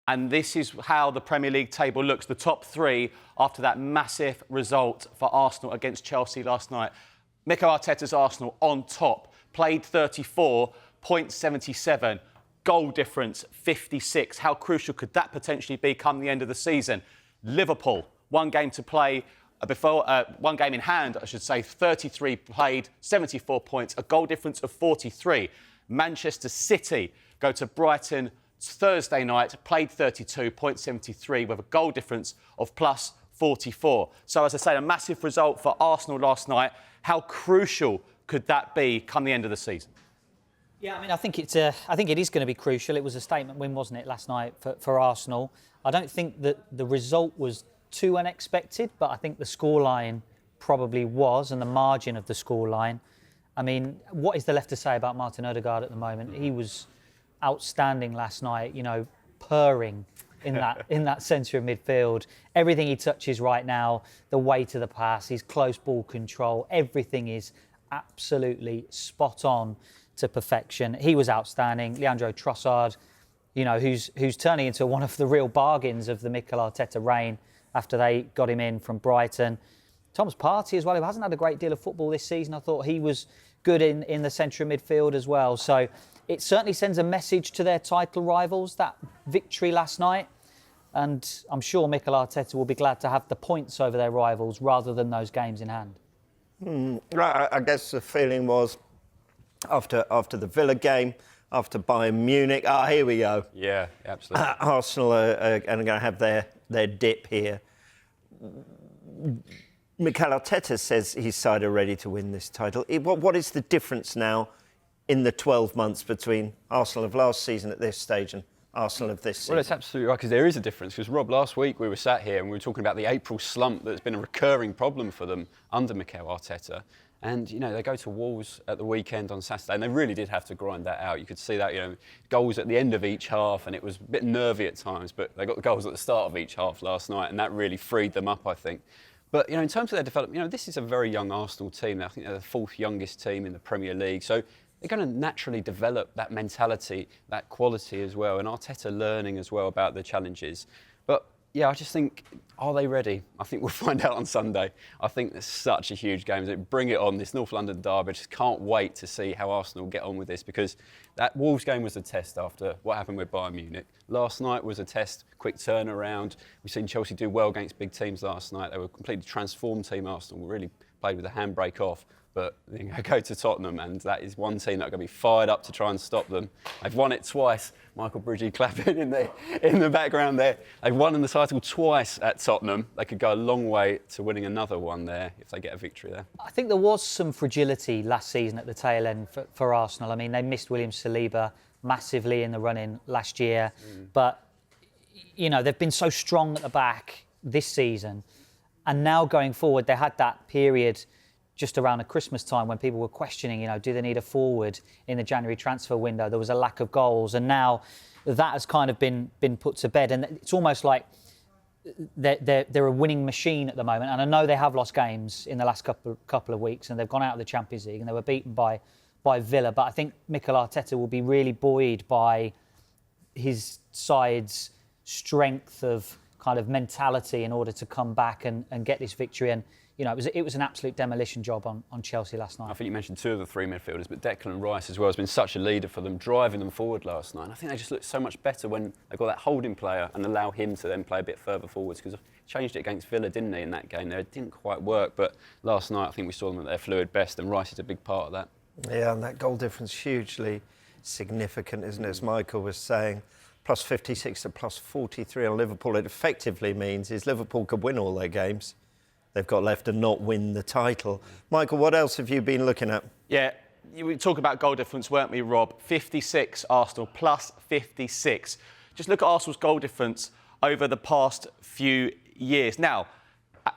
And this is how the Premier League table looks. The top three after that massive result for Arsenal against Chelsea last night. Mikel Arteta's Arsenal on top, played 34, 0.77, goal difference 56. How crucial could that potentially be come the end of the season? Liverpool, one game to play one game in hand, I should say, 33 played, 74 points, a goal difference of 43. Manchester City go to Brighton Thursday night, played 32, 0.73 with a goal difference of plus 44. So, as I say, a massive result for Arsenal last night. How crucial could that be come the end of the season? Yeah, I mean, I think it is going to be crucial. It was a statement win, wasn't it, last night for Arsenal? I don't think that the result was too unexpected, but I think the scoreline probably was, and the margin of the scoreline. I mean, what is there left to say about Martin Odegaard at the moment? He was outstanding last night, you know, purring in that centre of midfield. Everything he touches right now, the weight of the pass, his close ball control, everything is absolutely spot on to perfection. He was outstanding. Leandro Trossard, you know, who's turning into one of the real bargains of the Mikel Arteta reign after they got him in from Brighton. Thomas Partey as well, who hasn't had a great deal of football this season. I thought he was good in the centre of midfield as well. So it certainly sends a message to their title rivals, that victory last night. And I'm sure Mikel Arteta will be glad to have the points over their rivals rather than those games in hand. Right, I guess the feeling was after the Villa game, after Bayern Munich, here we go. Yeah, absolutely. Arsenal are going to have their dip here. Mikel Arteta says his side are ready to win this title. What is the difference now in the 12 months between Arsenal of last season at this stage and Arsenal of this season? Well, it's absolutely right, because there is a difference. Because, Rob, last week we were sat here and we were talking about the April slump that's been a recurring problem for them under Mikel Arteta. And, you know, they go to Wolves at the weekend on Saturday, and they really did have to grind that out. You could see that, you know, goals at the end of each half, and it was a bit nervy at times, but they got the goals at the start of each half last night, and that really freed them up, I think. But, you know, in terms of their development, you know, this is a very young Arsenal team. I think they're the fourth youngest team in the Premier League. So they're going to naturally develop that mentality, that quality as well, and Arteta learning as well about the challenges. But, yeah, I just think, are they ready? I think we'll find out on Sunday. I think there's such a huge game. So bring it on, this North London derby. I just can't wait to see how Arsenal get on with this, because that Wolves game was a test after what happened with Bayern Munich. Last night was a test, quick turnaround. We've seen Chelsea do well against big teams last night. They were a completely transformed team, Arsenal. Really played with the handbrake off. But they go to Tottenham, and that is one team that are going to be fired up to try and stop them. They've won it twice. Michael Bridgie clapping in the background there. They've won the title twice at Tottenham. They could go a long way to winning another one there if they get a victory there. I think there was some fragility last season at the tail end for Arsenal. I mean, they missed William Saliba massively in the run-in last year. But, you know, they've been so strong at the back this season. And now going forward, they had that period just around the Christmas time when people were questioning, you know, do they need a forward in the January transfer window? There was a lack of goals, and now that has kind of been put to bed. And it's almost like they're a winning machine at the moment. And I know they have lost games in the last couple of weeks, and they've gone out of the Champions League and they were beaten by Villa. But I think Mikel Arteta will be really buoyed by his side's strength of kind of mentality in order to come back and get this victory. And you know, it was an absolute demolition job on Chelsea last night. I think you mentioned two of the three midfielders, but Declan Rice as well has been such a leader for them, driving them forward last night. And I think they just look so much better when they've got that holding player and allow him to then play a bit further forwards, because changed it against Villa, didn't he, in that game there? It didn't quite work, but last night I think we saw them at their fluid best, and Rice is a big part of that. Yeah, and that goal difference hugely significant, isn't it? As Michael was saying, plus 56 to plus 43 on Liverpool. It effectively means is Liverpool could win all their games they've got left and not win the title. Michael, what else have you been looking at? Yeah, we talk about goal difference, weren't we, Rob? 56 Arsenal, plus 56. Just look at Arsenal's goal difference over the past few years. Now,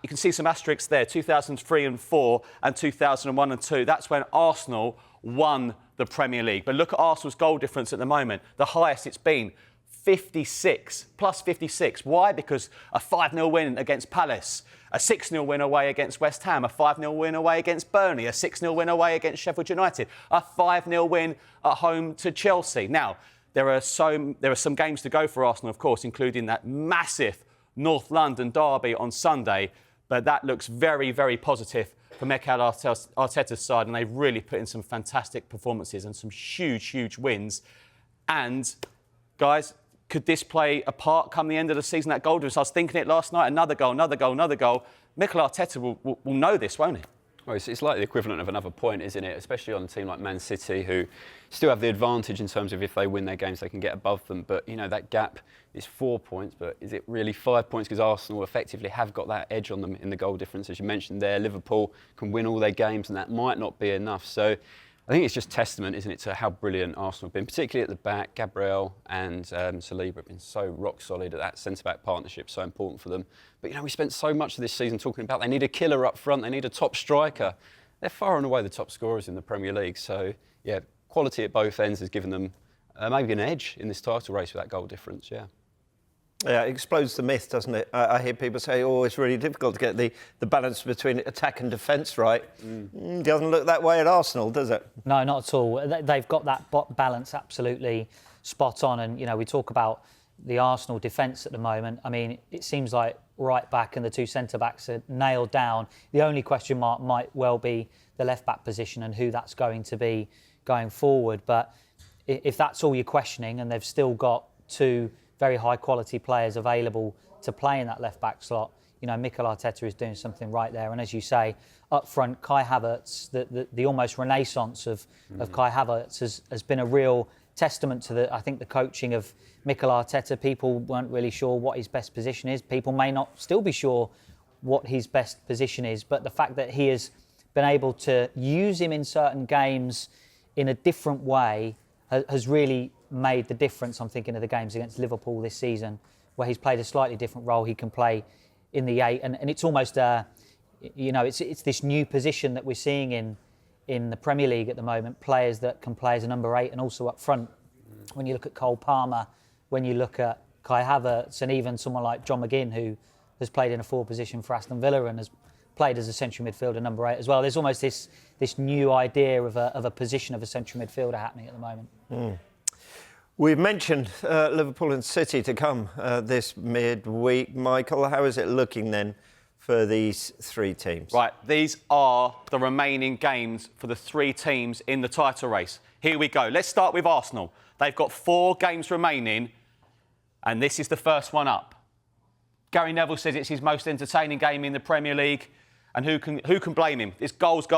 you can see some asterisks there, 2003 and 4 and 2001 and 2. That's when Arsenal won the Premier League. But look at Arsenal's goal difference at the moment, the highest it's been. 56, plus 56. Why? Because a 5-0 win against Palace, a 6-0 win away against West Ham, a 5-0 win away against Burnley, a 6-0 win away against Sheffield United, a 5-0 win at home to Chelsea. Now, There are some games to go for Arsenal, of course, including that massive North London derby on Sunday. But that looks very, very positive for Mikel Arteta's side, and they've really put in some fantastic performances and some huge, huge wins. And, guys, could this play a part come the end of the season, that goal difference? I was thinking it last night, another goal. Mikel Arteta will know this, won't he? Well, it's like the equivalent of another point, isn't it? Especially on a team like Man City, who still have the advantage in terms of if they win their games, they can get above them. But, you know, that gap is 4 points, but is it really 5 points? Because Arsenal effectively have got that edge on them in the goal difference. As you mentioned there, Liverpool can win all their games, and that might not be enough. So I think it's just testament, isn't it, to how brilliant Arsenal have been, particularly at the back. Gabriel and Saliba have been so rock solid at that centre-back partnership, so important for them. But, you know, we spent so much of this season talking about they need a killer up front, they need a top striker. They're far and away the top scorers in the Premier League. So, yeah, quality at both ends has given them maybe an edge in this title race with that goal difference, yeah. Yeah, it explodes the myth, doesn't it? I hear people say, oh, it's really difficult to get the balance between attack and defence right. Doesn't look that way at Arsenal, does it? No, not at all. They've got that balance absolutely spot on. And, you know, we talk about the Arsenal defence at the moment. I mean, it seems like right back and the two centre-backs are nailed down. The only question mark might well be the left-back position and who that's going to be going forward. But if that's all you're questioning, and they've still got two very high-quality players available to play in that left-back slot, you know, Mikel Arteta is doing something right there. And as you say, up front, Kai Havertz, the almost renaissance of Kai Havertz has been a real testament to I think the coaching of Mikel Arteta. People weren't really sure what his best position is. People may not still be sure what his best position is, but the fact that he has been able to use him in certain games in a different way has really made the difference. I'm thinking of the games against Liverpool this season, where he's played a slightly different role. He can play in the 8, and it's almost, you know, it's this new position that we're seeing in the Premier League at the moment. Players that can play as a number 8 and also up front. When you look at Cole Palmer, when you look at Kai Havertz, and even someone like John McGinn, who has played in a forward position for Aston Villa and has played as a central midfielder number 8 as well. There's almost this new idea of a position of a central midfielder happening at the moment. We've mentioned Liverpool and City to come this midweek. Michael, how is it looking then for these three teams? Right, these are the remaining games for the three teams in the title race. Here we go. Let's start with Arsenal. They've got 4 games remaining, and this is the first one up. Gary Neville says it's his most entertaining game in the Premier League. And who can blame him? It's goals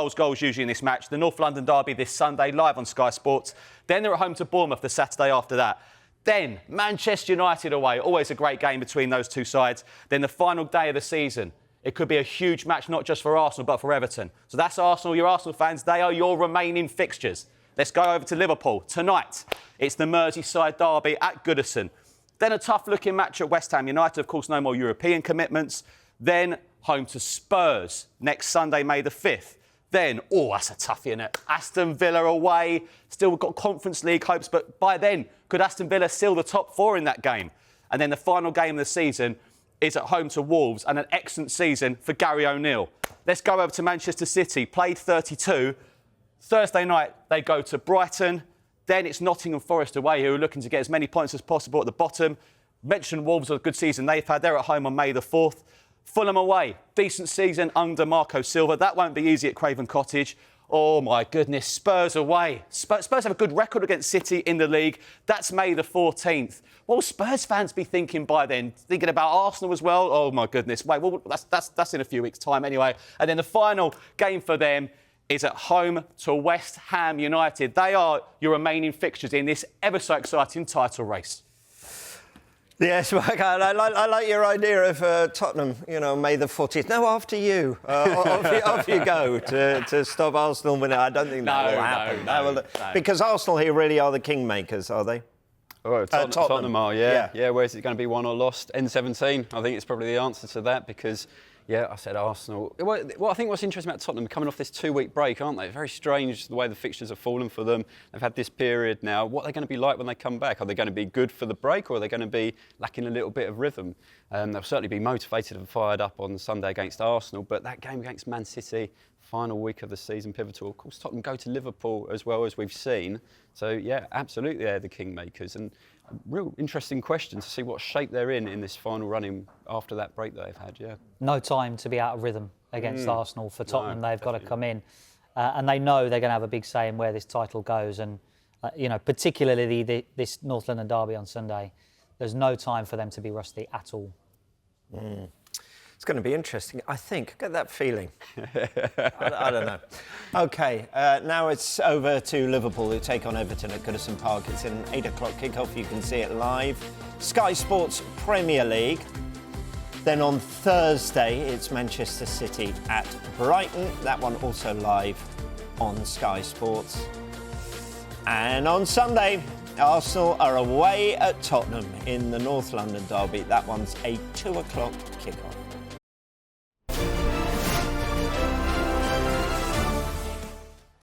usually in this match. The North London derby this Sunday, live on Sky Sports. Then they're at home to Bournemouth the Saturday after that. Then Manchester United away. Always a great game between those two sides. Then the final day of the season. It could be a huge match, not just for Arsenal, but for Everton. So that's Arsenal. Your Arsenal fans, they are your remaining fixtures. Let's go over to Liverpool. Tonight, it's the Merseyside derby at Goodison. Then a tough-looking match at West Ham United. Of course, no more European commitments. Then home to Spurs next Sunday, May the 5th. Then, that's a toughie, isn't it? Aston Villa away. Still got Conference League hopes, but by then, could Aston Villa seal the top 4 in that game? And then the final game of the season is at home to Wolves, and an excellent season for Gary O'Neill. Let's go over to Manchester City. Played 32. Thursday night, they go to Brighton. Then it's Nottingham Forest away, who are looking to get as many points as possible at the bottom. Mentioned Wolves are a good season they've had. They're at home on May the 4th. Fulham away. Decent season under Marco Silva. That won't be easy at Craven Cottage. Oh, my goodness. Spurs away. Spurs have a good record against City in the league. That's May the 14th. What will Spurs fans be thinking by then? Thinking about Arsenal as well? Oh, my goodness. Wait, well, that's in a few weeks' time anyway. And then the final game for them is at home to West Ham United. They are your remaining fixtures in this ever so exciting title race. Yes, Mike, I like your idea of Tottenham, you know, May the 40th. No, after you. Off you go to stop Arsenal winning. I don't think that will happen. No. Because Arsenal here really are the kingmakers, are they? Oh, Tottenham are, yeah. Where is it going to be won or lost? N17, I think it's probably the answer to that, because, yeah, I said Arsenal. Well, I think what's interesting about Tottenham, coming off this 2-week break, aren't they? Very strange the way the fixtures have fallen for them. They've had this period now. What are they going to be like when they come back? Are they going to be good for the break, or are they going to be lacking a little bit of rhythm? They'll certainly be motivated and fired up on Sunday against Arsenal, but that game against Man City, final week of the season, pivotal. Of course, Tottenham go to Liverpool as well, as we've seen. So, yeah, absolutely they're the kingmakers. And a real interesting question to see what shape they're in this final running after that break that they've had, yeah. No time to be out of rhythm against Arsenal for Tottenham. No, They've got to definitely come in. And they know they're going to have a big say in where this title goes. And, particularly this North London derby on Sunday, there's no time for them to be rusty at all. It's going to be interesting. I think. Get that feeling. I don't know. OK, now it's over to Liverpool, who take on Everton at Goodison Park. It's an 8 o'clock kickoff. You can see it live. Sky Sports Premier League. Then on Thursday, it's Manchester City at Brighton. That one also live on Sky Sports. And on Sunday, Arsenal are away at Tottenham in the North London derby. That one's a 2 o'clock kickoff.